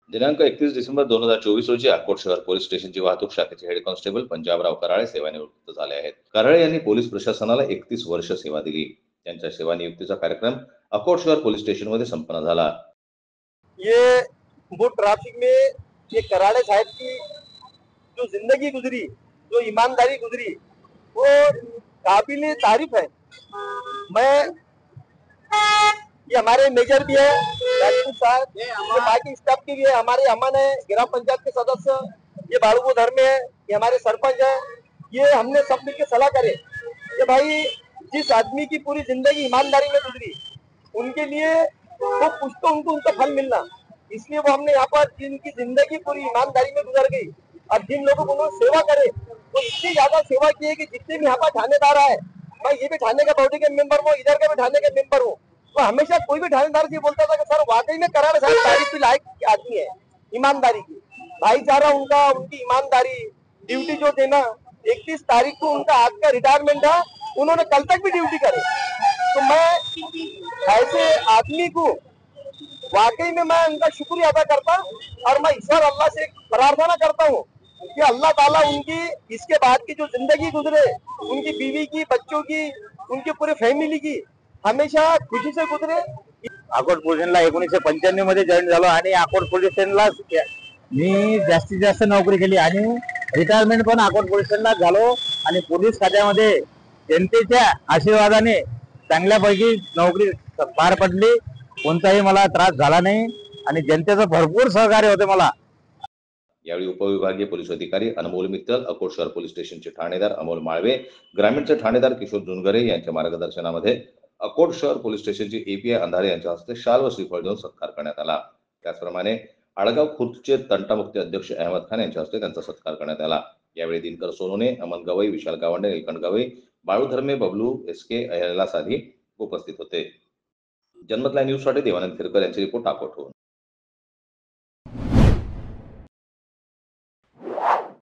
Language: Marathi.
दिनांक 31 डिसेंबर 2024 रोजी अकोट शहर पोलीस स्टेशनची वाहतूक शाखेचे हेड कॉन्स्टेबल पंजाबराव कराळे सेवानिवृत्त झाले आहेत. कराळे यांनी पोलीस प्रशासनाला 31 वर्ष सेवा दिली. त्यांच्या सेवानियुक्तीचा कार्यक्रम अकोट शहर पोलीस स्टेशनमध्ये संपन्न झाला. ये वो ट्रैफिक में ये कराड़े साहब की जो जिंदगी गुजरी, जो ईमानदारी गुजरी, वो काबिल तारीफ है। मैं ये हमारे मेजर भी है राजपूत साहब, ये बाकी स्टाफ की भी है, हमारे अमन है, ग्राम पंचायत के सदस्य, ये बाड़ू धर्म है, ये हमारे सरपंच है। ये हमने सब मिलकर सलाह करे कि भाई जिस आदमी की पूरी जिंदगी ईमानदारी में गुजरी, उनके लिए वो कुछ तो उनको फल मिलना, इसलिए वो हमने यहाँ पर जिनकी जिंदगी पूरी ईमानदारी में गुजर गई और जिन लोगों को उन्होंने सेवा करे, तो इतनी ज्यादा सेवा की है कि जितने भी यहाँ पर थानेदार आए, मैं ये भी थाने का बॉडी के मेंबर हूँ, इधर का भी थाने के मेंबर हूँ, तो हमेशा कोई भी थानेदार से बोलता था कि सर वाकई में कराड़ साहब तारीफ के लायक आदमी है, ईमानदारी की, भाईचारा उनका, उनकी ईमानदारी, ड्यूटी जो देना, 31 तारीख को उनका आज का रिटायरमेंट था, उन्होंने कल तक भी ड्यूटी करे। तो मैं ऐसे आदमी को वाकई में मैं उनका शुक्रिया अदा करता और मैं ईश्वर अल्लाह से प्रार्थना करता हूँ कि अल्लाह ताला उनकी इसके बाद की जो जिंदगी गुजरे, उनकी बीवी की, बच्चों की, उनकी पूरी फॅमिली की हमेशा खुशी से गुजरे। अकोट पोलीस स्टेशनला 1995 मध्ये जॉईन झालो आणि अकोट पोलीस स्टेशनला मी जास्तीत जास्त नोकरी केली आणि रिटायरमेंट पण अकोट पोलीस स्टेशनला झालो आणि पोलीस खात्यामध्ये जनतेच्या आशीर्वादाने चांगल्यापैकी नोकरी पार पडली. कोणताही मला त्रास झाला नाही आणि जनतेचं भरपूर सहकार्य होते मला. यावेळी उपविभागीय पोलीस अधिकारी अनमोल मित्तल, अकोट शहर पोलीस स्टेशनचे ठाणेदार अमोल माळवे, ग्रामीणचे ठाणेदार किशोर जुनगरे यांच्या मार्गदर्शनामध्ये अकोट शहर पोलीस स्टेशनचे एपीआय अंधारे यांच्या हस्ते शाल व श्रीफळ देऊन सत्कार करण्यात आला. त्याचप्रमाणे आडगाव खुर्दचे तंटामुक्ती अध्यक्ष अहमद खान यांच्या हस्ते त्यांचा सत्कार करण्यात आला. यावेळी दिनकर सोनोने, अमन गवई, विशाल गावंडे, नीलकंठ गवई, बाळू धर्मे, बबलू एसके, अहिला साधी उपस्थित होते. जनमत लाईव्ह न्यूजसाठी देवानंद खिरकर यांची रिपोर्ट अकोटहून.